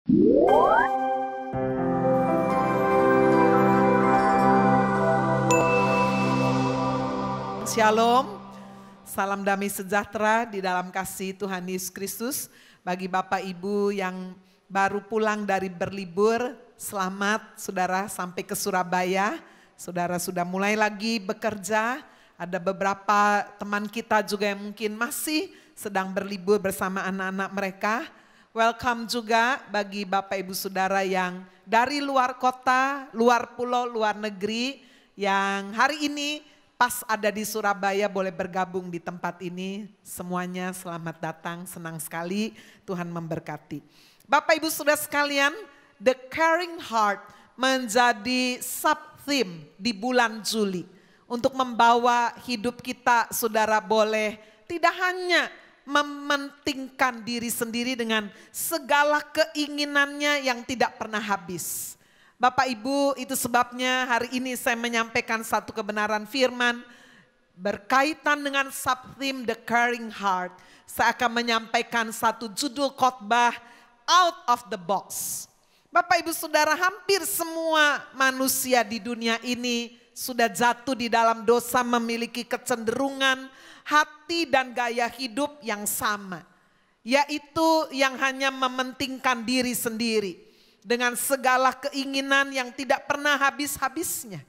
Shalom, salam damai sejahtera di dalam kasih Tuhan Yesus Kristus. Bagi Bapak Ibu yang baru pulang dari berlibur, selamat saudara sampai ke Surabaya. Saudara sudah mulai lagi bekerja, ada beberapa teman kita juga yang mungkin masih sedang berlibur bersama anak-anak mereka. Welcome juga bagi Bapak Ibu Saudara yang dari luar kota, luar pulau, luar negeri, yang hari ini pas ada di Surabaya boleh bergabung di tempat ini. Semuanya selamat datang, senang sekali, Tuhan memberkati. Bapak Ibu Saudara sekalian, The Caring Heart menjadi sub-theme di bulan Juli. Untuk membawa hidup kita, saudara boleh tidak hanya mementingkan diri sendiri dengan segala keinginannya yang tidak pernah habis. Bapak Ibu, itu sebabnya hari ini saya menyampaikan satu kebenaran firman berkaitan dengan sub-theme The Caring Heart. Saya akan menyampaikan satu judul khotbah Out of the Box. Bapak Ibu Saudara, hampir semua manusia di dunia ini sudah jatuh di dalam dosa, memiliki kecenderungan hati dan gaya hidup yang sama, yaitu yang hanya mementingkan diri sendiri dengan segala keinginan yang tidak pernah habis-habisnya.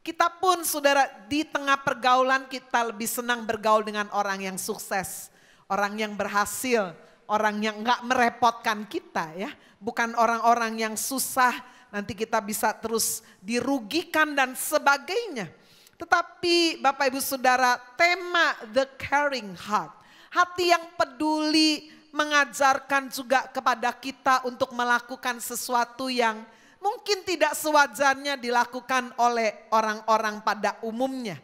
Kita pun saudara di tengah pergaulan kita lebih senang bergaul dengan orang yang sukses, orang yang berhasil, orang yang enggak merepotkan kita ya, bukan orang-orang yang susah nanti kita bisa terus dirugikan dan sebagainya. Tetapi Bapak Ibu Saudara, tema The Caring Heart, hati yang peduli, mengajarkan juga kepada kita untuk melakukan sesuatu yang mungkin tidak sewajarnya dilakukan oleh orang-orang pada umumnya.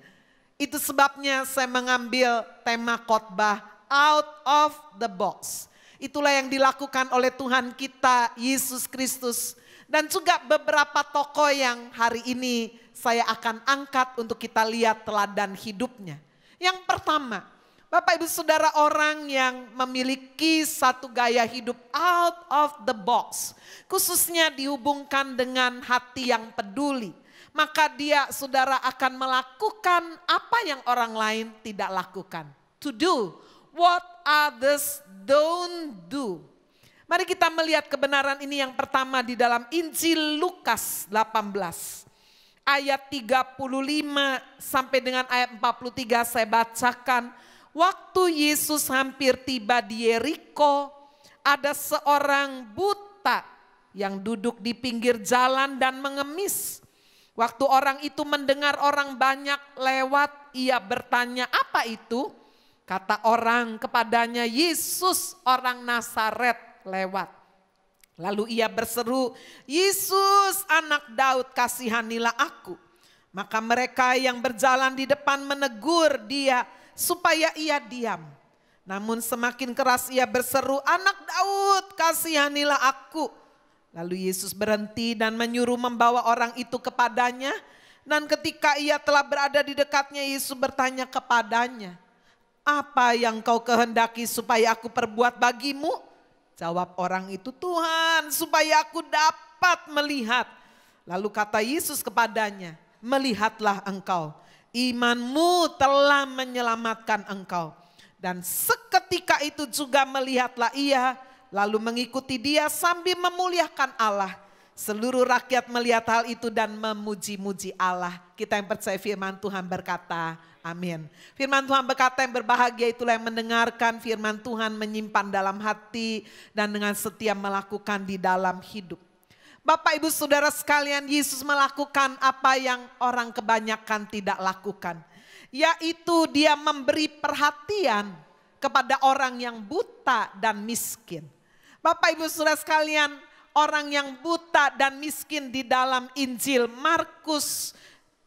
Itu sebabnya saya mengambil tema khotbah Out of the Box. Itulah yang dilakukan oleh Tuhan kita Yesus Kristus dan juga beberapa tokoh yang hari ini saya akan angkat untuk kita lihat teladan hidupnya. Yang pertama, Bapak Ibu Saudara, orang yang memiliki satu gaya hidup out of the box, khususnya dihubungkan dengan hati yang peduli, maka dia saudara akan melakukan apa yang orang lain tidak lakukan. To do what others don't do. Mari kita melihat kebenaran ini yang pertama di dalam Injil Lukas 18. Ayat 35 sampai dengan ayat 43 saya bacakan. Waktu Yesus hampir tiba di Yeriko, ada seorang buta yang duduk di pinggir jalan dan mengemis. Waktu orang itu mendengar orang banyak lewat, ia bertanya, "Apa itu?" Kata orang kepadanya, "Yesus orang Nazaret lewat." Lalu ia berseru, "Yesus anak Daud, kasihanilah aku." Maka mereka yang berjalan di depan menegur dia supaya ia diam. Namun semakin keras ia berseru, "Anak Daud, kasihanilah aku." Lalu Yesus berhenti dan menyuruh membawa orang itu kepadanya. Dan ketika ia telah berada di dekatnya, Yesus bertanya kepadanya, "Apa yang kau kehendaki supaya aku perbuat bagimu?" Jawab orang itu, "Tuhan, supaya aku dapat melihat." Lalu kata Yesus kepadanya, "Melihatlah engkau, imanmu telah menyelamatkan engkau." Dan seketika itu juga melihatlah ia, lalu mengikuti dia sambil memuliakan Allah. Seluruh rakyat melihat hal itu dan memuji-muji Allah. Kita yang percaya firman Tuhan berkata, amin. Firman Tuhan berkata, yang berbahagia itulah yang mendengarkan firman Tuhan, menyimpan dalam hati dan dengan setia melakukan di dalam hidup. Bapak Ibu Saudara sekalian, Yesus melakukan apa yang orang kebanyakan tidak lakukan. Yaitu dia memberi perhatian kepada orang yang buta dan miskin. Bapak Ibu Saudara sekalian, orang yang buta dan miskin di dalam Injil Markus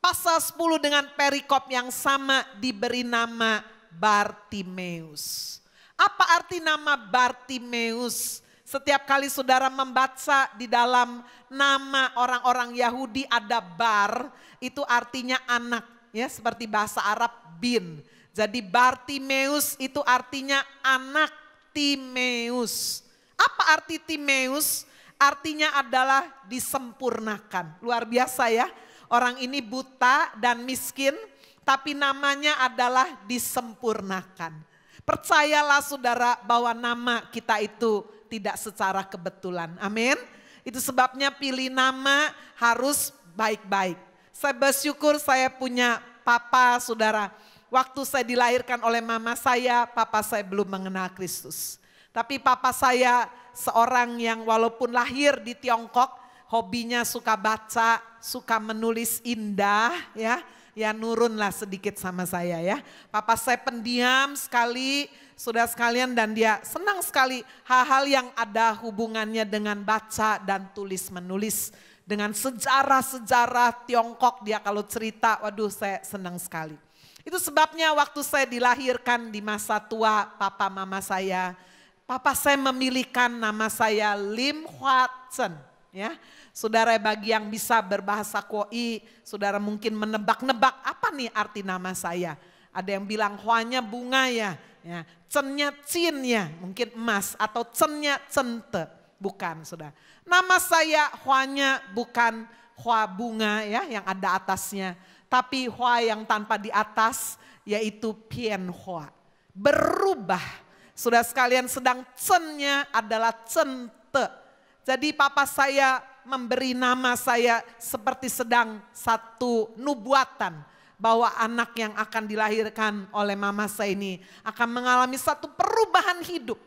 pasal 10 dengan perikop yang sama diberi nama Bartimeus. Apa arti nama Bartimeus? Setiap kali saudara membaca di dalam nama orang-orang Yahudi ada bar, itu artinya anak, ya, seperti bahasa Arab bin. Jadi Bartimeus itu artinya anak Timeus. Apa arti Timeus? artinya adalah disempurnakan. Luar biasa ya, orang ini buta dan miskin, tapi namanya adalah disempurnakan. Percayalah saudara bahwa nama kita itu tidak secara kebetulan. Amin. Itu sebabnya pilih nama harus baik-baik. Saya bersyukur saya punya papa saudara. Waktu saya dilahirkan oleh mama saya, papa saya belum mengenal Kristus. Tapi papa saya seorang yang walaupun lahir di Tiongkok, hobinya suka baca, suka menulis indah ya. Ya nurunlah sedikit sama saya ya. Papa saya pendiam sekali, saudara sekalian, dan dia senang sekali hal-hal yang ada hubungannya dengan baca dan tulis menulis. Dengan sejarah-sejarah Tiongkok dia kalau cerita, waduh saya senang sekali. Itu sebabnya waktu saya dilahirkan di masa tua papa mama saya, papa saya memilihkan nama saya Lim Hua Chen ya. Saudara bagi yang bisa berbahasa Koi, saudara mungkin menebak-nebak apa nih arti nama saya. Ada yang bilang Huanya bunga ya, Cennya Cin ya, mungkin emas, atau Cennya Cente, bukan saudara. Nama saya Huanya bukan Hua bunga ya yang ada atasnya, tapi Hua yang tanpa di atas yaitu Pian Hua. Berubah, saudara sekalian, sedang Cennya adalah Cente. Jadi papa saya memberi nama saya seperti sedang satu nubuatan bahwa anak yang akan dilahirkan oleh mama saya ini akan mengalami satu perubahan hidup.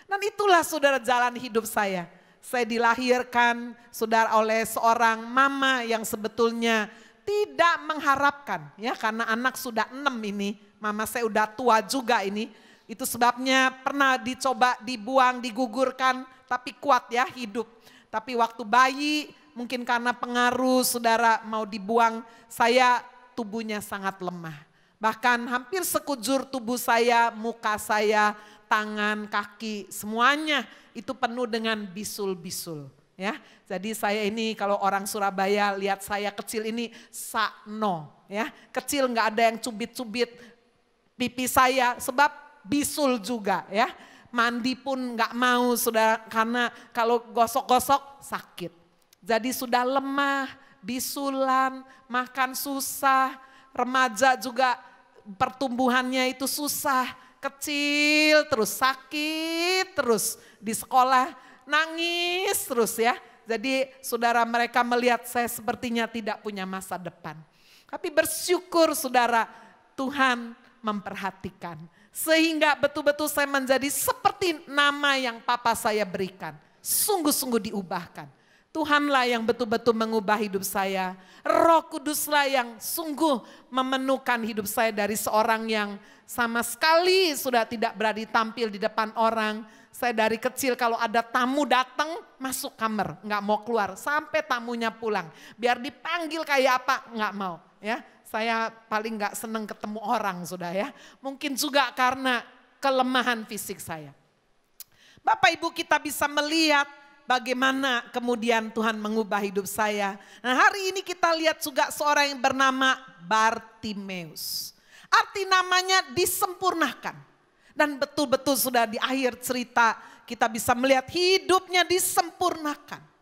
Dan itulah saudara jalan hidup saya. Saya dilahirkan saudara oleh seorang mama yang sebetulnya tidak mengharapkan ya, karena anak sudah 6 ini, mama saya udah tua juga ini. Itu sebabnya pernah dicoba dibuang, digugurkan, tapi kuat ya hidup. Tapi waktu bayi mungkin karena pengaruh saudara mau dibuang, saya tubuhnya sangat lemah. Bahkan hampir sekujur tubuh saya, muka saya, tangan, kaki, semuanya itu penuh dengan bisul-bisul. Ya, jadi saya ini kalau orang Surabaya lihat saya kecil ini sakno, ya kecil nggak ada yang cubit-cubit pipi saya sebab bisul juga ya. Mandi pun nggak mau saudara, karena kalau gosok-gosok sakit. Jadi sudah lemah, bisulan, makan susah, remaja juga pertumbuhannya itu susah, kecil terus, sakit terus, di sekolah nangis terus ya. Jadi saudara, mereka melihat saya sepertinya tidak punya masa depan. Tapi bersyukur saudara, Tuhan memperhatikan. Sehingga betul-betul saya menjadi seperti nama yang papa saya berikan. Sungguh-sungguh diubahkan. Tuhanlah yang betul-betul mengubah hidup saya. Roh Kuduslah yang sungguh memenuhkan hidup saya dari seorang yang sama sekali sudah tidak berani tampil di depan orang. Saya dari kecil kalau ada tamu datang masuk kamar, nggak mau keluar sampai tamunya pulang. Biar dipanggil kayak apa, nggak mau ya. Saya paling gak seneng ketemu orang sudah ya. Mungkin juga karena kelemahan fisik saya. Bapak Ibu, kita bisa melihat bagaimana kemudian Tuhan mengubah hidup saya. Nah hari ini kita lihat juga seorang yang bernama Bartimeus. Arti namanya disempurnakan. Dan betul-betul sudah di akhir cerita kita bisa melihat hidupnya disempurnakan.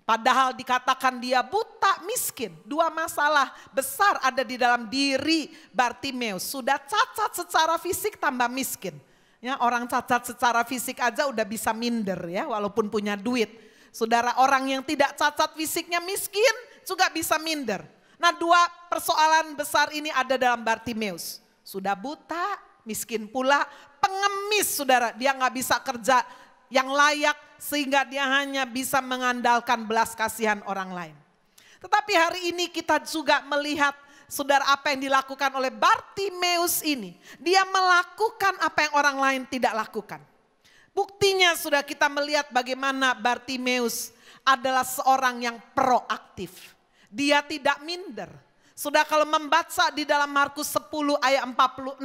Padahal dikatakan dia buta, miskin. 2 masalah besar ada di dalam diri Bartimeus. Sudah cacat secara fisik tambah miskin. Ya, orang cacat secara fisik aja udah bisa minder ya, walaupun punya duit. Saudara, orang yang tidak cacat fisiknya miskin juga bisa minder. Nah 2 persoalan besar ini ada dalam Bartimeus. Sudah buta, miskin pula, pengemis saudara. Dia gak bisa kerja yang layak sehingga dia hanya bisa mengandalkan belas kasihan orang lain. Tetapi hari ini kita juga melihat saudara apa yang dilakukan oleh Bartimeus ini. Dia melakukan apa yang orang lain tidak lakukan. Buktinya sudah kita melihat bagaimana Bartimeus adalah seorang yang proaktif. Dia tidak minder. Sudah kalau membaca di dalam Markus 10 ayat 46,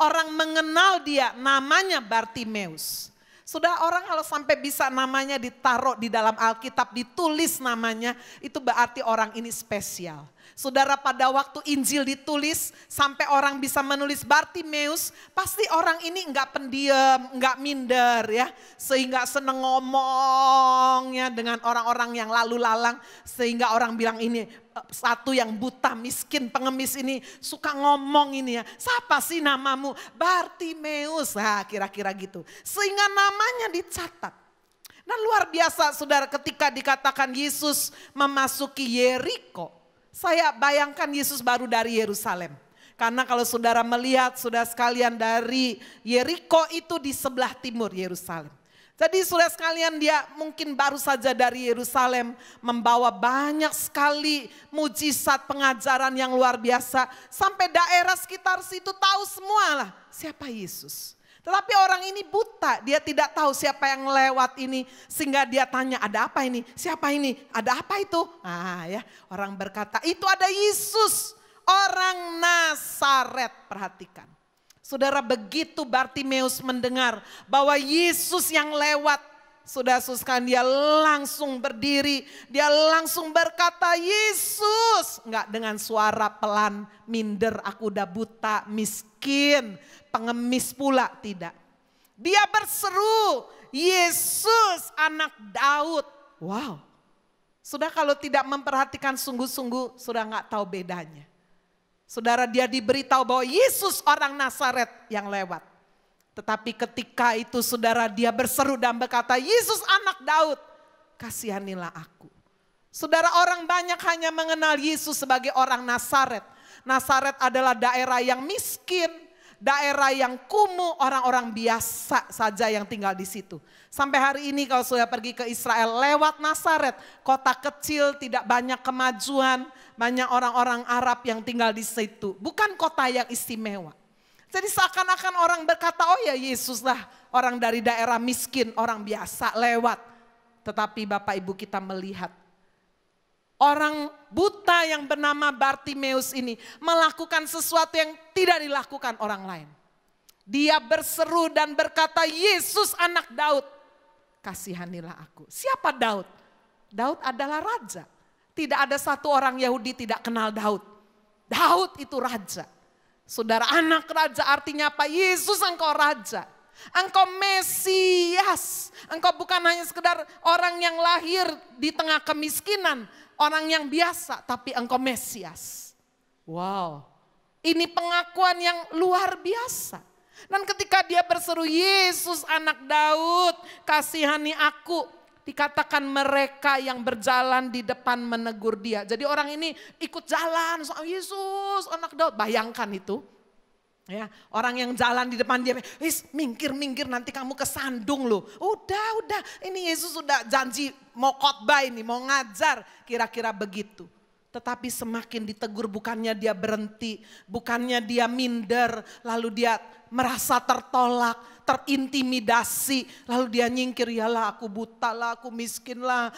orang mengenal dia, namanya Bartimeus. Sudah orang kalau sampai bisa namanya ditaruh di dalam Alkitab, ditulis namanya, itu berarti orang ini spesial. Saudara, pada waktu Injil ditulis sampai orang bisa menulis Bartimeus, pasti orang ini enggak pendiam, enggak minder ya. Sehingga seneng ngomongnya dengan orang-orang yang lalu lalang. Sehingga orang bilang ini satu yang buta, miskin, pengemis ini suka ngomong ini ya. Siapa sih namamu? Bartimeus, nah kira-kira gitu. Sehingga namanya dicatat. Dan luar biasa saudara, ketika dikatakan Yesus memasuki Yeriko. Saya bayangkan Yesus baru dari Yerusalem. Karena kalau saudara melihat, saudara sekalian, dari Yeriko itu di sebelah timur Yerusalem. Jadi saudara sekalian, dia mungkin baru saja dari Yerusalem membawa banyak sekali mujizat, pengajaran yang luar biasa. Sampai daerah sekitar situ tahu semua lah siapa Yesus. Tetapi orang ini buta, dia tidak tahu siapa yang lewat ini. Sehingga dia tanya, ada apa ini? Siapa ini? Ada apa itu? Ah ya, orang berkata, itu ada Yesus, orang Nazaret. Perhatikan. Saudara, begitu Bartimeus mendengar bahwa Yesus yang lewat, saudara-saudara, dia langsung berdiri, dia langsung berkata, Yesus. Enggak dengan suara pelan, minder, aku udah buta, miskin, pengemis pula, tidak. Dia berseru, Yesus anak Daud. Wow. Sudah kalau tidak memperhatikan sungguh-sungguh, sudah nggak tahu bedanya. Saudara, dia diberitahu bahwa Yesus orang Nazaret yang lewat. Tetapi ketika itu saudara, dia berseru dan berkata, Yesus anak Daud, kasihanilah aku. Saudara, orang banyak hanya mengenal Yesus sebagai orang Nazaret. Nazaret adalah daerah yang miskin, daerah yang kumuh, orang-orang biasa saja yang tinggal di situ. Sampai hari ini kalau sudah pergi ke Israel lewat Nazaret, kota kecil, tidak banyak kemajuan, banyak orang-orang Arab yang tinggal di situ. Bukan kota yang istimewa. Jadi seakan-akan orang berkata, oh ya Yesus lah orang dari daerah miskin, orang biasa lewat. Tetapi Bapak Ibu, kita melihat orang buta yang bernama Bartimeus ini melakukan sesuatu yang tidak dilakukan orang lain. Dia berseru dan berkata, Yesus anak Daud, kasihanilah aku. Siapa Daud? Daud adalah raja. Tidak ada satu orang Yahudi tidak kenal Daud. Daud itu raja. Saudara, anak raja artinya apa? Yesus engkau raja. Engkau Mesias. Engkau bukan hanya sekedar orang yang lahir di tengah kemiskinan. Orang yang biasa, tapi engkau Mesias. Wow, ini pengakuan yang luar biasa. Dan ketika dia berseru, Yesus anak Daud, kasihani aku. Dikatakan mereka yang berjalan di depan menegur dia. Jadi orang ini ikut jalan, Yesus anak Daud, bayangkan itu. Ya, orang yang jalan di depan dia, minggir nanti kamu kesandung loh. Udah, ini Yesus sudah janji mau khotbah ini, mau ngajar, kira-kira begitu. Tetapi semakin ditegur, bukannya dia berhenti, bukannya dia minder, lalu dia merasa tertolak, terintimidasi, lalu dia nyingkir, yalah aku buta lah, aku miskin lah,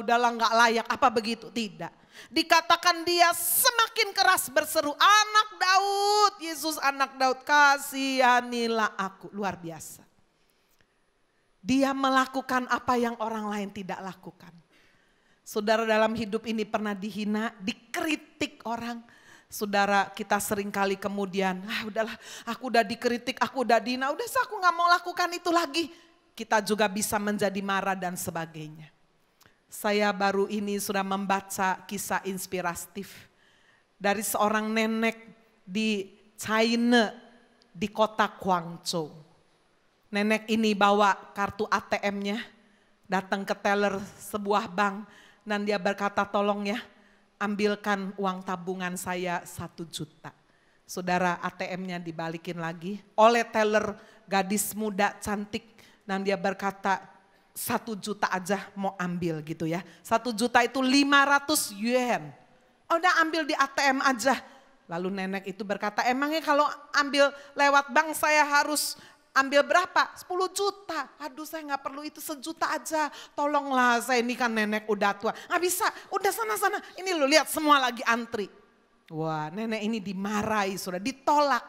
udahlah gak layak, apa begitu, tidak. Dikatakan dia semakin keras berseru, anak Daud, Yesus anak Daud, kasihanilah aku. Luar biasa. Dia melakukan apa yang orang lain tidak lakukan. Saudara, dalam hidup ini pernah dihina, dikritik orang. Saudara, kita seringkali kemudian, udahlah aku udah dikritik, aku udah dihina, udah aku gak mau lakukan itu lagi. Kita juga bisa menjadi marah dan sebagainya. Saya baru ini sudah membaca kisah inspiratif dari seorang nenek di China, di kota Guangzhou. Nenek ini bawa kartu ATM-nya, datang ke teller sebuah bank dan dia berkata, tolong ya, ambilkan uang tabungan saya 1 juta. Saudara, ATM-nya dibalikin lagi oleh teller gadis muda cantik dan dia berkata, 1 juta aja mau ambil gitu ya. 1 juta itu 500 yuan. Udah ambil di ATM aja. Lalu nenek itu berkata, emangnya kalau ambil lewat bank saya harus ambil berapa? 10 juta. Aduh, saya gak perlu itu, 1 juta aja. Tolonglah, saya ini kan nenek udah tua. Gak bisa, udah sana-sana. Ini lo lihat semua lagi antri. Wah, nenek ini dimarahi, sudah ditolak.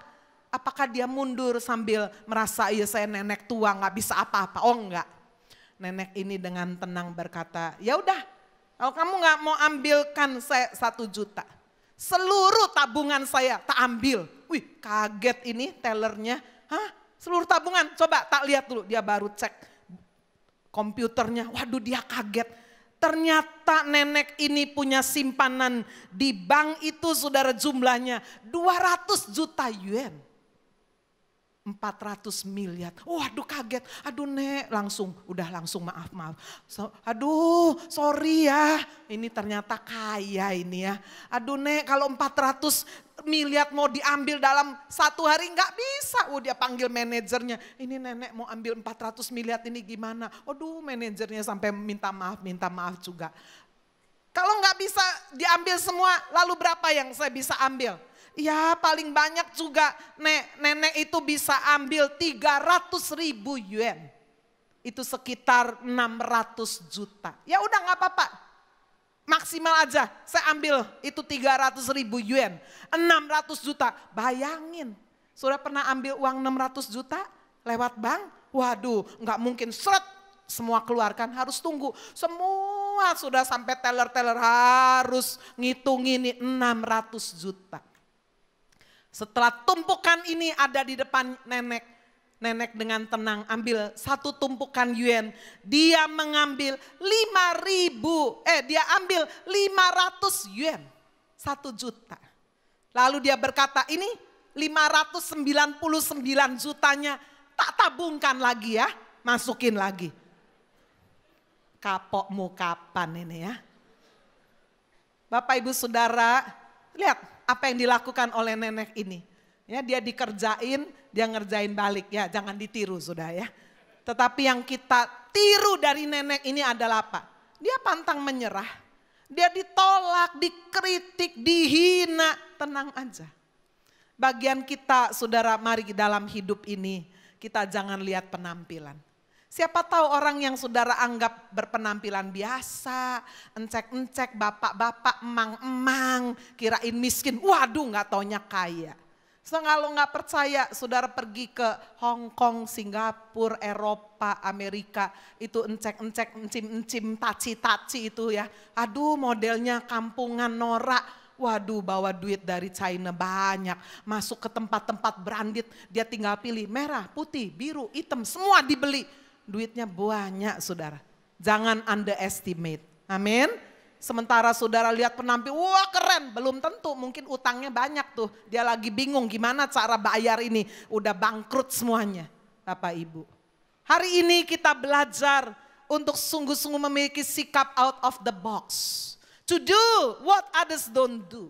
Apakah dia mundur sambil merasa, iya saya nenek tua gak bisa apa-apa? Oh enggak. Nenek ini dengan tenang berkata, ya udah, kalau kamu gak mau ambilkan saya 1 juta. Seluruh tabungan saya tak ambil. Wih, kaget ini tellernya. Hah? Seluruh tabungan, coba tak lihat dulu. Dia baru cek komputernya. Waduh, dia kaget. Ternyata nenek ini punya simpanan di bank itu, saudara, jumlahnya 200 juta yuan. 400 miliar. Waduh, kaget. Aduh Nek, langsung maaf. Aduh, sorry ya. Ini ternyata kaya ini ya. Aduh Nek, kalau 400 miliar mau diambil dalam satu hari nggak bisa. Dia panggil manajernya. Ini nenek mau ambil 400 miliar ini gimana? Aduh, manajernya sampai minta maaf juga. Kalau nggak bisa diambil semua, lalu berapa yang saya bisa ambil? Ya paling banyak juga nenek itu bisa ambil 300.000 yuan. Itu sekitar 600 juta. Ya udah gak apa-apa. Maksimal aja saya ambil itu 300.000 yuan. 600 juta. Bayangin. Sudah pernah ambil uang 600 juta lewat bank? Waduh, gak mungkin seret semua keluarkan, harus tunggu. Semua sudah sampai teller-teller harus ngitungin 600 juta. Setelah tumpukan ini ada di depan nenek, nenek dengan tenang ambil satu tumpukan yuan. Dia mengambil 500 yuan, 1 juta. Lalu dia berkata, ini 599 jutanya tak tabungkan lagi ya, masukin lagi. Kapokmu kapan ini ya? Bapak Ibu Saudara, lihat apa yang dilakukan oleh nenek ini. Ya, dia dikerjain, dia ngerjain balik. Ya, jangan ditiru sudah ya. Tetapi yang kita tiru dari nenek ini adalah apa? Dia pantang menyerah. Dia ditolak, dikritik, dihina. Tenang aja. Bagian kita, saudara, mari dalam hidup ini kita jangan lihat penampilan. Siapa tahu orang yang saudara anggap berpenampilan biasa, encek-encek, bapak-bapak, emang-emang, kirain miskin, waduh nggak taunya kaya. So kalau nggak percaya, saudara pergi ke Hong Kong, Singapura, Eropa, Amerika, itu encek-encek, encim-encim, taci-taci itu ya. Aduh modelnya kampungan norak. Waduh bawa duit dari China banyak, masuk ke tempat-tempat branded, dia tinggal pilih merah, putih, biru, hitam, semua dibeli. Duitnya banyak saudara, jangan underestimate, amin. Sementara saudara lihat penampil, wah keren, belum tentu, mungkin utangnya banyak tuh. Dia lagi bingung gimana cara bayar ini, udah bangkrut semuanya. Bapak Ibu, hari ini kita belajar untuk sungguh-sungguh memiliki sikap out of the box. To do what others don't do.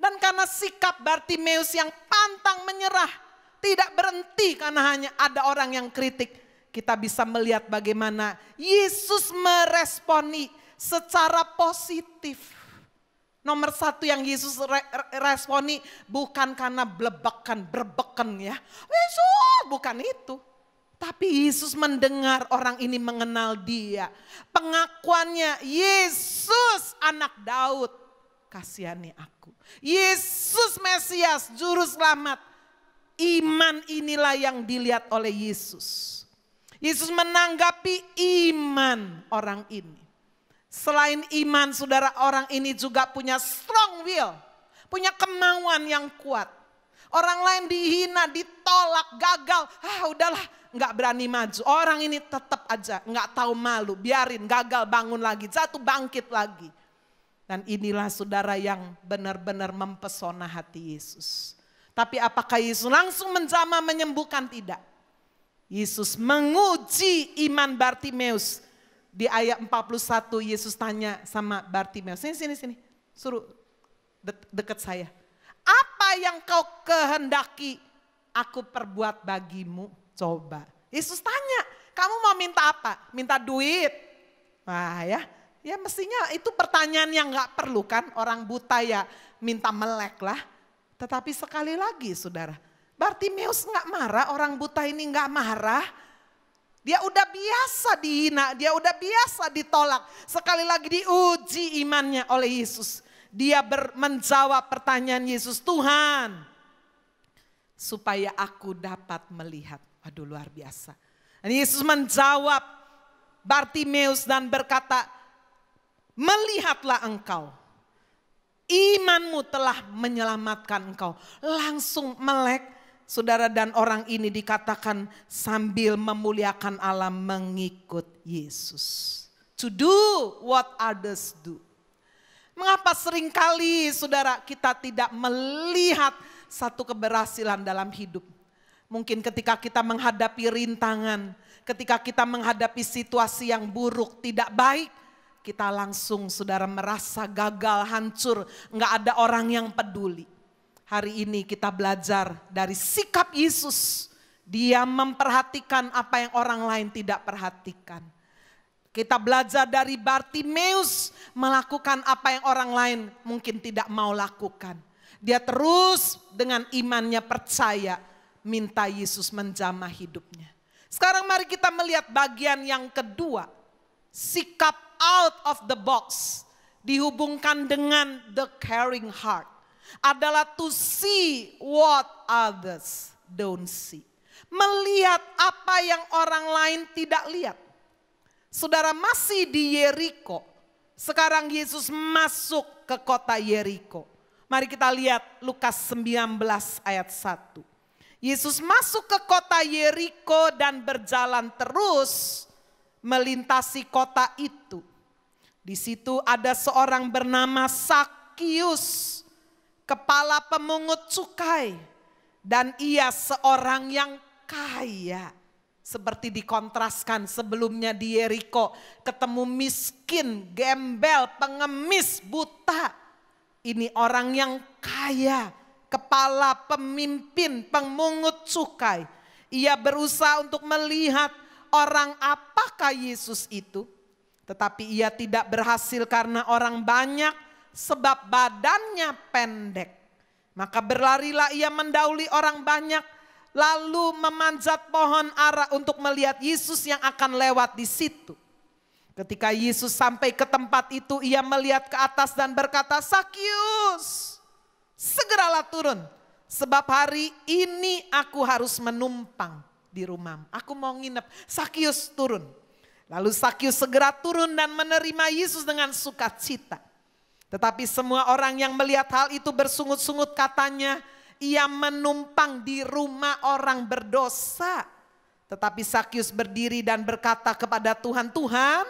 Dan karena sikap Bartimeus yang pantang menyerah, tidak berhenti karena hanya ada orang yang kritik. Kita bisa melihat bagaimana Yesus meresponi secara positif. Nomor satu yang Yesus responi bukan karena berbeken ya. Yesus bukan itu. Tapi Yesus mendengar orang ini mengenal dia. Pengakuannya, Yesus anak Daud, kasihani aku. Yesus Mesias, Juru Selamat. Iman inilah yang dilihat oleh Yesus. Yesus menanggapi iman orang ini. Selain iman, saudara, orang ini juga punya strong will. Punya kemauan yang kuat. Orang lain dihina, ditolak, gagal. Udahlah, gak berani maju. Orang ini tetap aja gak tahu malu. Biarin gagal, bangun lagi, jatuh bangkit lagi. Dan inilah saudara yang benar-benar mempesona hati Yesus. Tapi apakah Yesus langsung menjamah menyembuhkan? Tidak. Yesus menguji iman Bartimeus. Di ayat 41 Yesus tanya sama Bartimeus. Sini. Suruh dekat saya. Apa yang kau kehendaki aku perbuat bagimu? Coba. Yesus tanya, kamu mau minta apa? Minta duit? Wah ya mestinya itu pertanyaan yang gak perlu kan. Orang buta ya minta melek lah. Tetapi sekali lagi saudara, Bartimeus gak marah, orang buta ini gak marah. Dia udah biasa dihina, dia udah biasa ditolak. Sekali lagi diuji imannya oleh Yesus. Dia menjawab pertanyaan Yesus, Tuhan, supaya aku dapat melihat. Aduh luar biasa. Dan Yesus menjawab Bartimeus dan berkata, melihatlah engkau. imanmu telah menyelamatkan engkau. Langsung melek, saudara, dan orang ini dikatakan sambil memuliakan Allah mengikut Yesus. To do what others do. Mengapa seringkali saudara kita tidak melihat satu keberhasilan dalam hidup? Mungkin ketika kita menghadapi rintangan, ketika kita menghadapi situasi yang buruk, tidak baik, kita langsung saudara merasa gagal, hancur, nggak ada orang yang peduli. Hari ini kita belajar dari sikap Yesus. Dia memperhatikan apa yang orang lain tidak perhatikan. Kita belajar dari Bartimeus melakukan apa yang orang lain mungkin tidak mau lakukan. Dia terus dengan imannya percaya minta Yesus menjamah hidupnya. Sekarang mari kita melihat bagian yang kedua. Sikap out of the box dihubungkan dengan the caring heart. Adalah to see what others don't see. Melihat apa yang orang lain tidak lihat. Saudara, masih di Yeriko. Sekarang Yesus masuk ke kota Yeriko. Mari kita lihat Lukas 19 ayat 1. Yesus masuk ke kota Yeriko dan berjalan terus melintasi kota itu. Di situ ada seorang bernama Sakius, kepala pemungut cukai, dan ia seorang yang kaya. Seperti dikontraskan sebelumnya di Yeriko, ketemu miskin, gembel, pengemis, buta. Ini orang yang kaya, kepala pemimpin pemungut cukai. Ia berusaha untuk melihat orang apakah Yesus itu. Tetapi ia tidak berhasil karena orang banyak, sebab badannya pendek. Maka berlarilah ia mendahului orang banyak, lalu memanjat pohon ara untuk melihat Yesus yang akan lewat di situ. Ketika Yesus sampai ke tempat itu, ia melihat ke atas dan berkata, Sakius, segeralah turun, sebab hari ini aku harus menumpang di rumahmu. Aku mau nginep. Sakius turun. Lalu Sakius segera turun dan menerima Yesus dengan sukacita. Tetapi semua orang yang melihat hal itu bersungut-sungut, katanya, ia menumpang di rumah orang berdosa. Tetapi Sakius berdiri dan berkata kepada Tuhan, Tuhan,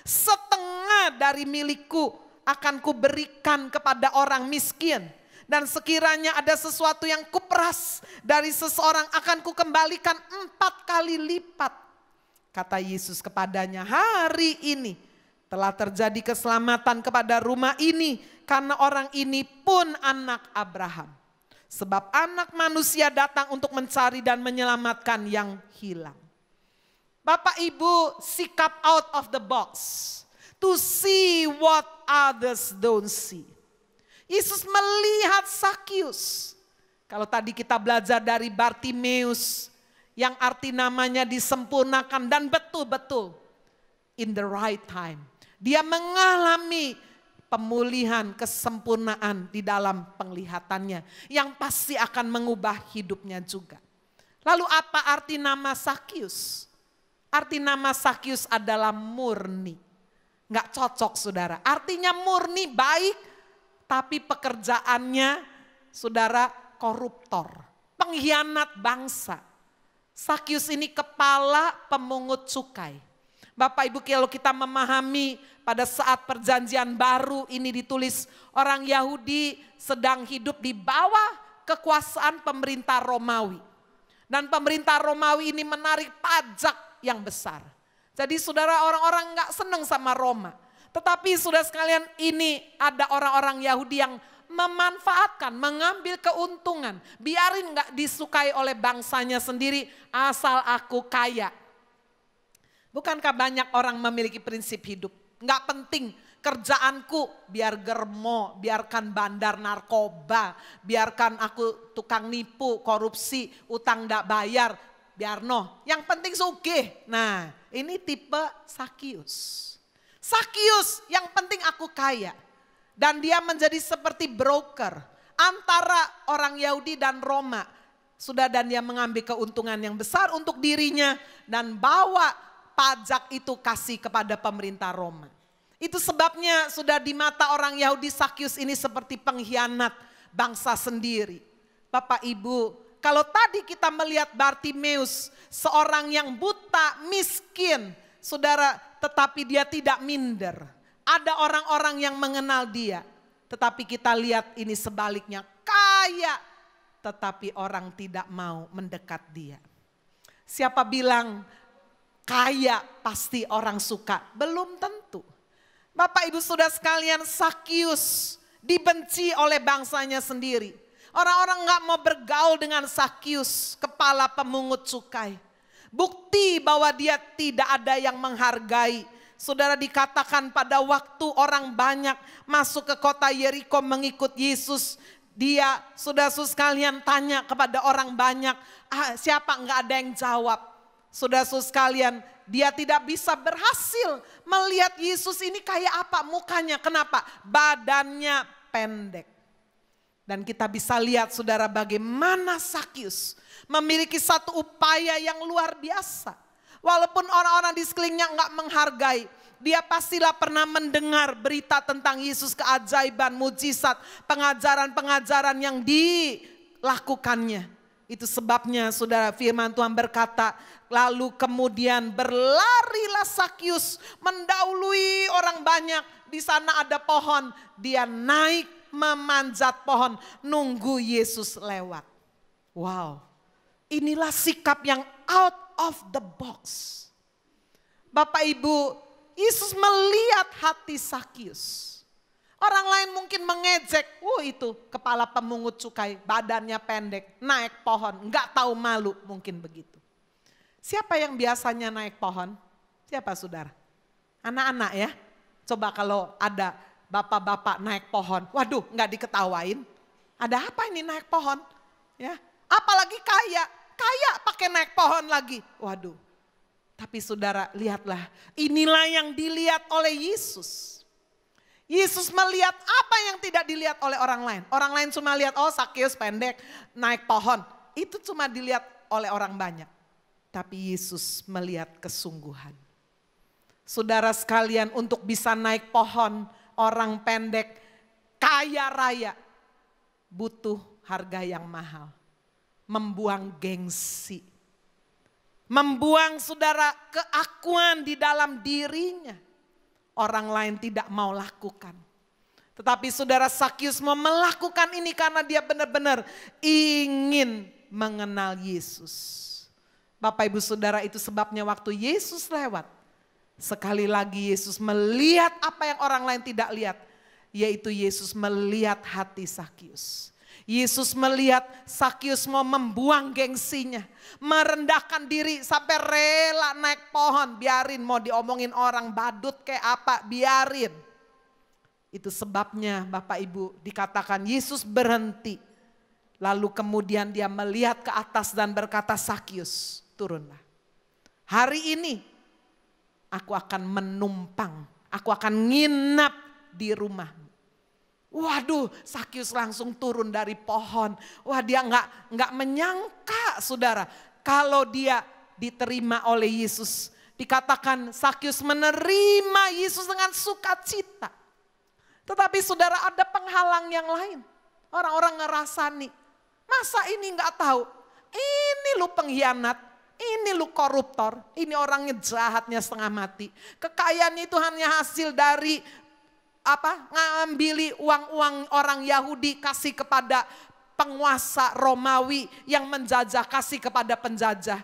setengah dari milikku akan kuberikan kepada orang miskin. Dan sekiranya ada sesuatu yang kuperas dari seseorang akan kukembalikan 4 kali lipat. Kata Yesus kepadanya, hari ini telah terjadi keselamatan kepada rumah ini, karena orang ini pun anak Abraham. Sebab anak manusia datang untuk mencari dan menyelamatkan yang hilang. Bapak Ibu, sikap out of the box. To see what others don't see. Yesus melihat Sakius. Kalau tadi kita belajar dari Bartimeus, yang arti namanya disempurnakan dan betul-betul in the right time. Dia mengalami pemulihan, kesempurnaan di dalam penglihatannya yang pasti akan mengubah hidupnya juga. Lalu apa arti nama Sakius? Arti nama Sakius adalah murni. Nggak cocok saudara. Artinya murni baik, tapi pekerjaannya saudara koruptor, pengkhianat bangsa. Sakius ini kepala pemungut cukai. Bapak Ibu, kalau kita memahami pada saat perjanjian baru ini ditulis, orang Yahudi sedang hidup di bawah kekuasaan pemerintah Romawi. Dan pemerintah Romawi ini menarik pajak yang besar. Jadi saudara, orang-orang gak senang sama Roma. Tetapi saudara sekalian, ini ada orang-orang Yahudi yang memanfaatkan, mengambil keuntungan. Biarin gak disukai oleh bangsanya sendiri, asal aku kaya. Bukankah banyak orang memiliki prinsip hidup? Nggak penting kerjaanku, biar germo, biarkan bandar narkoba, biarkan aku tukang nipu, korupsi, utang nggak bayar, biar no. Yang penting sugih. Nah, ini tipe Sakius. Sakius, yang penting aku kaya. Dan dia menjadi seperti broker antara orang Yahudi dan Roma. Dan dia mengambil keuntungan yang besar untuk dirinya dan bawa pajak itu kasih kepada pemerintah Roma. Itu sebabnya sudah di mata orang Yahudi Sakyus ini seperti pengkhianat bangsa sendiri. Bapak Ibu, kalau tadi kita melihat Bartimeus, seorang yang buta, miskin, saudara, tetapi dia tidak minder. Ada orang-orang yang mengenal dia, tetapi kita lihat ini sebaliknya, kaya, tetapi orang tidak mau mendekat dia. Siapa bilang kaya pasti orang suka? Belum tentu. Bapak Ibu Saudara sekalian, Sakyus dibenci oleh bangsanya sendiri. Orang-orang gak mau bergaul dengan Sakyus, kepala pemungut cukai. Bukti bahwa dia tidak ada yang menghargai. Saudara, dikatakan pada waktu orang banyak masuk ke kota Yeriko mengikut Yesus. Dia, saudara-saudara sekalian, tanya kepada orang banyak, siapa? Gak ada yang jawab. Saudara-saudara sekalian, dia tidak bisa berhasil melihat Yesus ini kayak apa mukanya. Kenapa? Badannya pendek. Dan kita bisa lihat saudara bagaimana Sakyus memiliki satu upaya yang luar biasa. Walaupun orang-orang di sekelilingnya enggak menghargai, dia pastilah pernah mendengar berita tentang Yesus, keajaiban, mujizat, pengajaran-pengajaran yang dilakukannya. Itu sebabnya saudara firman Tuhan berkata, lalu kemudian berlarilah Sakyus mendahului orang banyak. Di sana ada pohon, dia naik memanjat pohon nunggu Yesus lewat. Wow, inilah sikap yang out of the box. Bapak Ibu, Yesus melihat hati Sakyus. Orang lain mungkin mengejek, itu kepala pemungut cukai, badannya pendek, naik pohon, nggak tahu malu, mungkin begitu. Siapa yang biasanya naik pohon? Siapa saudara? Anak-anak ya. Coba kalau ada bapak-bapak naik pohon, waduh nggak diketawain. Ada apa ini naik pohon? Ya, apalagi kaya pakai naik pohon lagi. Waduh. Tapi saudara lihatlah, inilah yang dilihat oleh Yesus. Yesus melihat apa yang tidak dilihat oleh orang lain. Orang lain cuma lihat, Sakyus pendek, naik pohon. Itu cuma dilihat oleh orang banyak. Tapi Yesus melihat kesungguhan. Saudara sekalian, untuk bisa naik pohon, orang pendek, kaya raya, butuh harga yang mahal. Membuang gengsi. Membuang saudara keakuan di dalam dirinya. Orang lain tidak mau lakukan. Tetapi saudara Sakyus mau melakukan ini karena dia benar-benar ingin mengenal Yesus. Bapak Ibu Saudara, itu sebabnya waktu Yesus lewat, sekali lagi Yesus melihat apa yang orang lain tidak lihat. Yaitu Yesus melihat hati Sakyus. Yesus melihat Sakyus mau membuang gengsinya, merendahkan diri sampai rela naik pohon, biarin mau diomongin orang badut kayak apa, biarin. Itu sebabnya Bapak Ibu dikatakan Yesus berhenti. Lalu kemudian dia melihat ke atas dan berkata, Sakyus turunlah. Hari ini aku akan menumpang, aku akan nginap di rumahmu. Waduh, Sakyus langsung turun dari pohon. Wah, dia nggak menyangka saudara, kalau dia diterima oleh Yesus. Dikatakan Sakyus menerima Yesus dengan sukacita. Tetapi saudara, ada penghalang yang lain. Orang-orang ngerasani, masa ini nggak tahu? Ini lu pengkhianat, ini lu koruptor, ini orangnya jahatnya setengah mati. Kekayaan itu hanya hasil dari ngambil uang-uang orang Yahudi, kasih kepada penguasa Romawi yang menjajah, kasih kepada penjajah.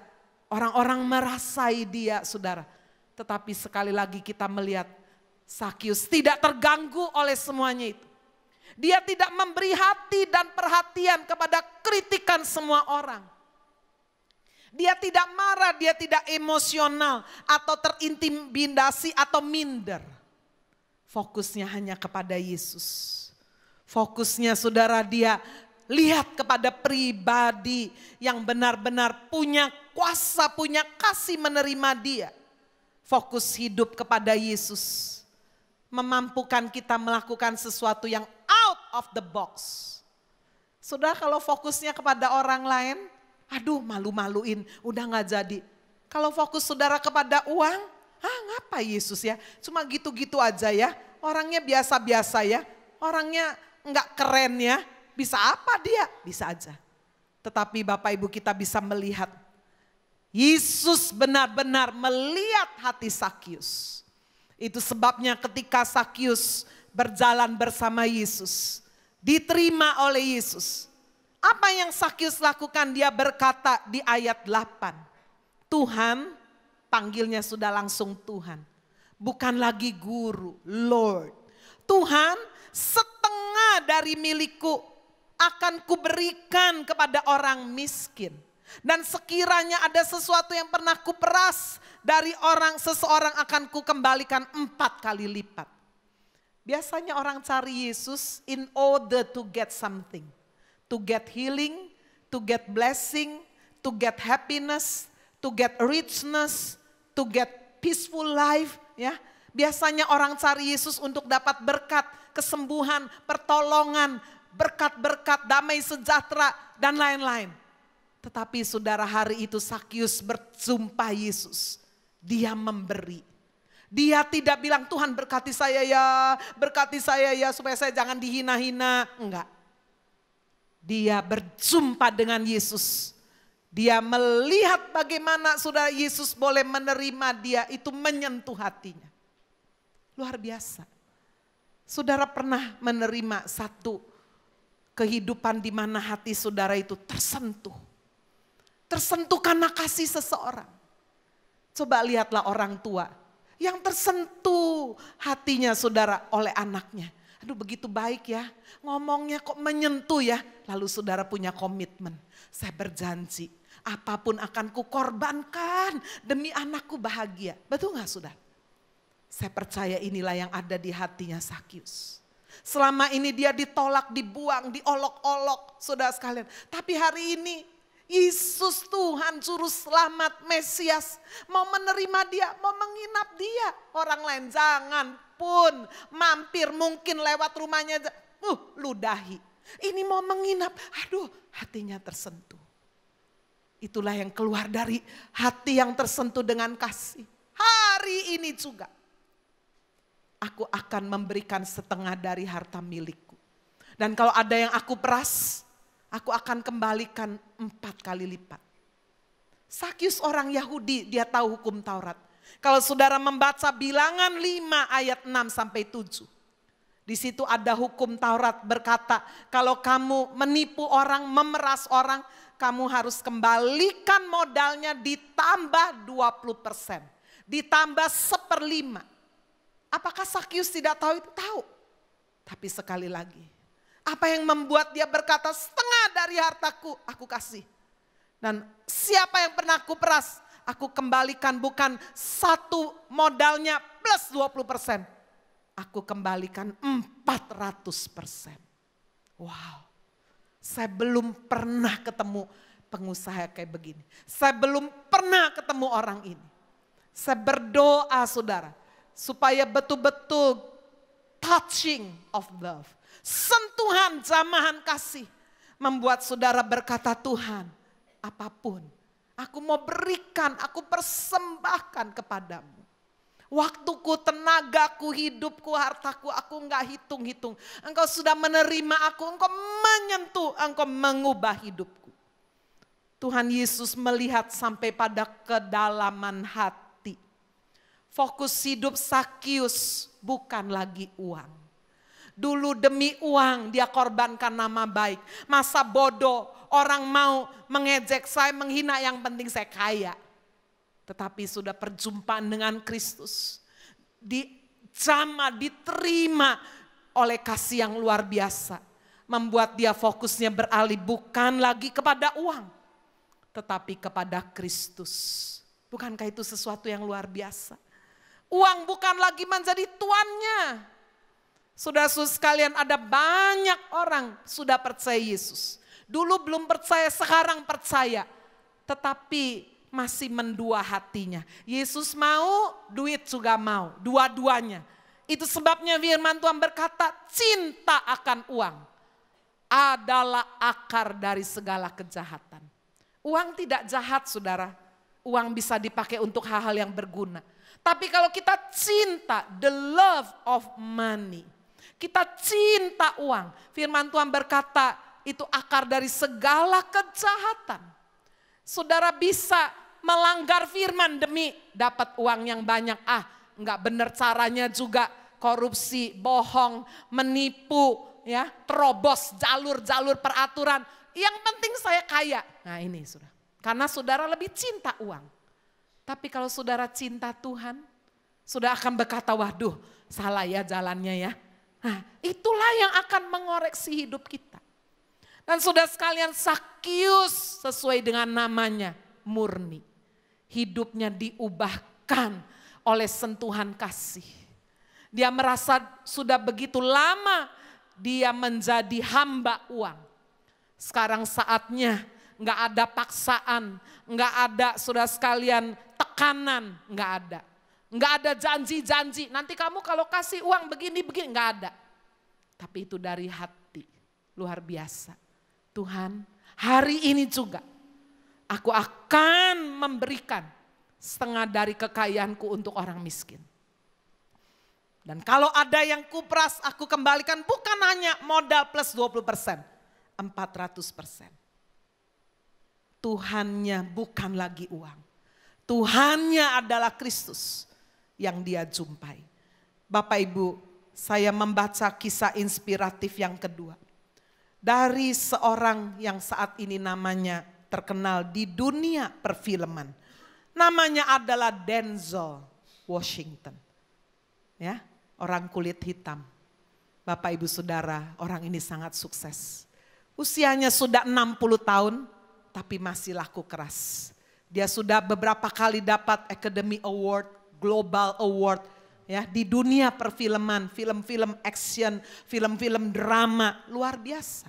Orang-orang merasai dia saudara. Tetapi sekali lagi kita melihat Sakyus tidak terganggu oleh semuanya itu. Dia tidak memberi hati dan perhatian kepada kritikan semua orang. Dia tidak marah, dia tidak emosional atau terintimidasi atau minder. Fokusnya hanya kepada Yesus. Fokusnya saudara, dia lihat kepada pribadi yang benar-benar punya kuasa, punya kasih menerima dia. Fokus hidup kepada Yesus memampukan kita melakukan sesuatu yang out of the box. Saudara, kalau fokusnya kepada orang lain, aduh malu-maluin, udah gak jadi. Kalau fokus saudara kepada uang, Ngapa Yesus ya? Cuma gitu-gitu aja ya. Orangnya biasa-biasa ya. Orangnya enggak keren ya. Bisa apa dia? Bisa aja. Tetapi Bapak Ibu kita bisa melihat. Yesus benar-benar melihat hati Sakius. Itu sebabnya ketika Sakius berjalan bersama Yesus. Diterima oleh Yesus. Apa yang Sakius lakukan? Dia berkata di ayat 8. Tuhan, panggilnya sudah langsung Tuhan. Bukan lagi guru, Lord. Tuhan, setengah dari milikku akan kuberikan kepada orang miskin. Dan sekiranya ada sesuatu yang pernah kuperas dari seseorang akan kukembalikan 4 kali lipat. Biasanya orang cari Yesus in order to get something. To get healing, to get blessing, to get happiness, to get richness, to get peaceful life. Ya, biasanya orang cari Yesus untuk dapat berkat, kesembuhan, pertolongan, berkat-berkat, damai sejahtera, dan lain-lain. Tetapi saudara, hari itu Sakius berjumpa Yesus. Dia memberi. Dia tidak bilang Tuhan berkati saya ya supaya saya jangan dihina-hina. Enggak. Dia berjumpa dengan Yesus. Dia melihat bagaimana saudara Yesus boleh menerima dia, itu menyentuh hatinya. Luar biasa. Saudara pernah menerima satu kehidupan di mana hati saudara itu tersentuh. Tersentuh karena kasih seseorang. Coba lihatlah orang tua yang tersentuh hatinya saudara oleh anaknya. Aduh begitu baik ya, ngomongnya kok menyentuh ya. Lalu saudara punya komitmen, saya berjanji apapun akan kukorbankan demi anakku bahagia. Betul gak saudara? Saya percaya inilah yang ada di hatinya Sakius. Selama ini dia ditolak, dibuang, diolok-olok saudara sekalian. Tapi hari ini Yesus Tuhan Juru Selamat Mesias mau menerima dia, mau menginap dia. Orang lain jangan pun mampir mungkin lewat rumahnya, ludahi. Ini mau menginap, aduh hatinya tersentuh. Itulah yang keluar dari hati yang tersentuh dengan kasih. Hari ini juga aku akan memberikan setengah dari harta milikku. Dan kalau ada yang aku peras, aku akan kembalikan 4 kali lipat. Sakius orang Yahudi, dia tahu hukum Taurat. Kalau saudara membaca Bilangan 5 ayat 6 sampai 7. Di situ ada hukum Taurat berkata, kalau kamu menipu orang, memeras orang, kamu harus kembalikan modalnya ditambah 20%. Ditambah 1/5. Apakah Sakius tidak tahu itu? Tahu. Tapi sekali lagi, apa yang membuat dia berkata setengah dari hartaku aku kasih. Dan siapa yang pernah aku peras, aku kembalikan bukan satu modalnya plus 20%. Aku kembalikan 400%. Wow, saya belum pernah ketemu pengusaha kayak begini. Saya belum pernah ketemu orang ini. Saya berdoa saudara, supaya betul-betul touching of love. Sentuhan jamahan kasih membuat saudara berkata, Tuhan apapun aku mau berikan, aku persembahkan kepadamu. Waktuku, tenagaku, hidupku, hartaku, aku enggak hitung-hitung. Engkau sudah menerima aku, engkau menyentuh, engkau mengubah hidupku. Tuhan Yesus melihat sampai pada kedalaman hati. Fokus hidup Sakius bukan lagi uang. Dulu demi uang dia korbankan nama baik. Masa bodoh orang mau mengejek saya, menghina, yang penting saya kaya. Tetapi sudah perjumpaan dengan Kristus. Diterima oleh kasih yang luar biasa. Membuat dia fokusnya beralih bukan lagi kepada uang. Tetapi kepada Kristus. Bukankah itu sesuatu yang luar biasa? Uang bukan lagi menjadi tuannya. Saudara-saudara sekalian, ada banyak orang sudah percaya Yesus. Dulu belum percaya, sekarang percaya. Tetapi masih mendua hatinya. Yesus mau, duit juga mau. Dua-duanya. Itu sebabnya firman Tuhan berkata, cinta akan uang adalah akar dari segala kejahatan. Uang tidak jahat saudara. Uang bisa dipakai untuk hal-hal yang berguna. Tapi kalau kita cinta, the love of money, kita cinta uang. Firman Tuhan berkata itu akar dari segala kejahatan. Saudara bisa melanggar firman demi dapat uang yang banyak. Enggak benar caranya juga, korupsi, bohong, menipu, ya, terobos jalur-jalur peraturan. Yang penting saya kaya. Nah ini saudara, karena saudara lebih cinta uang. Tapi kalau saudara cinta Tuhan, saudara akan berkata, waduh salah ya jalannya ya. Nah itulah yang akan mengoreksi hidup kita. Dan saudara sekalian, Sakius sesuai dengan namanya, murni. Hidupnya diubahkan oleh sentuhan kasih. Dia merasa sudah begitu lama dia menjadi hamba uang. Sekarang saatnya nggak ada paksaan, nggak ada saudara sekalian tekanan, nggak ada. Nggak ada janji-janji, nanti kamu kalau kasih uang begini-begini, nggak ada. Tapi itu dari hati, luar biasa. Tuhan, hari ini juga aku akan memberikan setengah dari kekayaanku untuk orang miskin. Dan kalau ada yang kupras, aku kembalikan bukan hanya modal plus 20%, 400%. Tuhannya bukan lagi uang. Tuhannya adalah Kristus yang dia jumpai. Bapak Ibu, saya membaca kisah inspiratif yang kedua. Dari seorang yang saat ini namanya terkenal di dunia perfilman. Namanya adalah Denzel Washington. Ya, orang kulit hitam. Bapak Ibu Saudara, orang ini sangat sukses. Usianya sudah 60 tahun. Tapi masih laku keras. Dia sudah beberapa kali dapat Academy Award, Global Award, ya, di dunia perfilman, film-film action, film-film drama, luar biasa.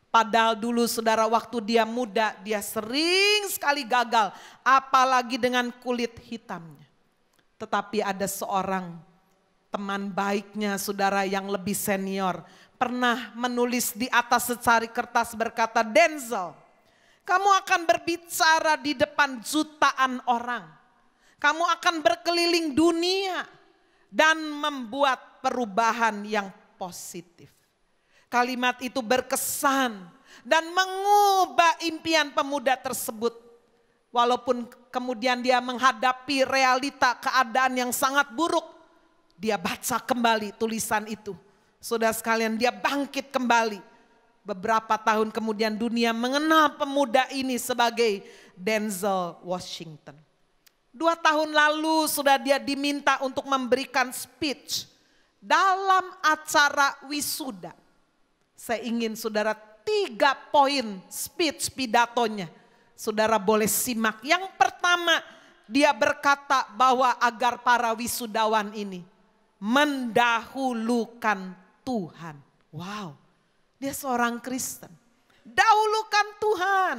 Padahal dulu saudara waktu dia muda, dia sering sekali gagal, apalagi dengan kulit hitamnya. Tetapi ada seorang teman baiknya saudara yang lebih senior, pernah menulis di atas secari kertas berkata, Denzel, kamu akan berbicara di depan jutaan orang. Kamu akan berkeliling dunia dan membuat perubahan yang positif. Kalimat itu berkesan dan mengubah impian pemuda tersebut. Walaupun kemudian dia menghadapi realita keadaan yang sangat buruk. Dia baca kembali tulisan itu. Saudara sekalian, dia bangkit kembali. Beberapa tahun kemudian dunia mengenal pemuda ini sebagai Denzel Washington. 2 tahun lalu sudah dia diminta untuk memberikan speech dalam acara wisuda. Saya ingin saudara 3 poin speech pidatonya. Saudara boleh simak. Yang pertama, dia berkata bahwa agar para wisudawan ini mendahulukan Tuhan. Wow. Dia seorang Kristen. Dahulukan Tuhan.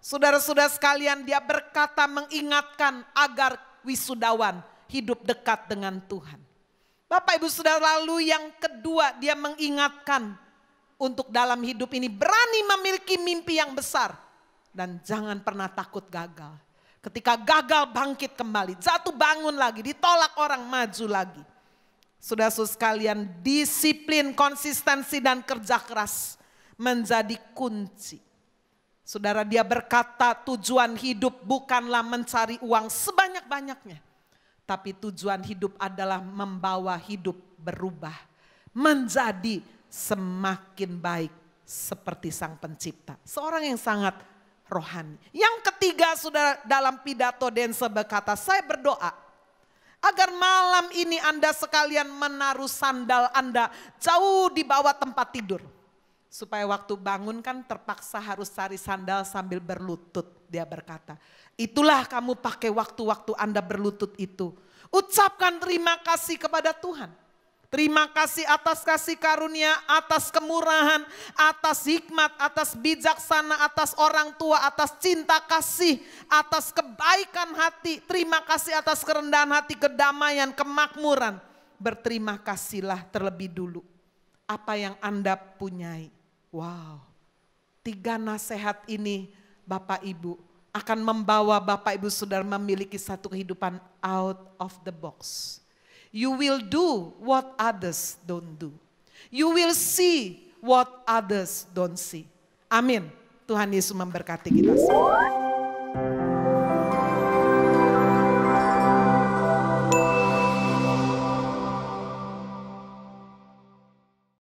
Saudara-saudara sekalian, dia berkata mengingatkan agar wisudawan hidup dekat dengan Tuhan. Bapak Ibu Saudara, lalu yang kedua dia mengingatkan untuk dalam hidup ini berani memiliki mimpi yang besar. Dan jangan pernah takut gagal. Ketika gagal bangkit kembali, jatuh bangun lagi, ditolak orang maju lagi. Saudara-saudara sekalian, disiplin, konsistensi dan kerja keras menjadi kunci. Saudara, dia berkata tujuan hidup bukanlah mencari uang sebanyak-banyaknya. Tapi tujuan hidup adalah membawa hidup berubah. Menjadi semakin baik seperti Sang Pencipta. Seorang yang sangat rohani. Yang ketiga saudara, dalam pidato Denzel berkata, saya berdoa agar malam ini Anda sekalian menaruh sandal Anda jauh di bawah tempat tidur. Supaya waktu bangun kan terpaksa harus cari sandal sambil berlutut, dia berkata. Itulah kamu pakai waktu-waktu Anda berlutut itu. Ucapkan terima kasih kepada Tuhan. Terima kasih atas kasih karunia, atas kemurahan, atas hikmat, atas bijaksana, atas orang tua, atas cinta kasih, atas kebaikan hati. Terima kasih atas kerendahan hati, kedamaian, kemakmuran. Berterima kasihlah terlebih dulu. Apa yang Anda punyai. Wow. 3 nasihat ini Bapak Ibu akan membawa Bapak Ibu Saudara memiliki satu kehidupan out of the box. You will do what others don't do. You will see what others don't see. Amin. Tuhan Yesus memberkati kita semua.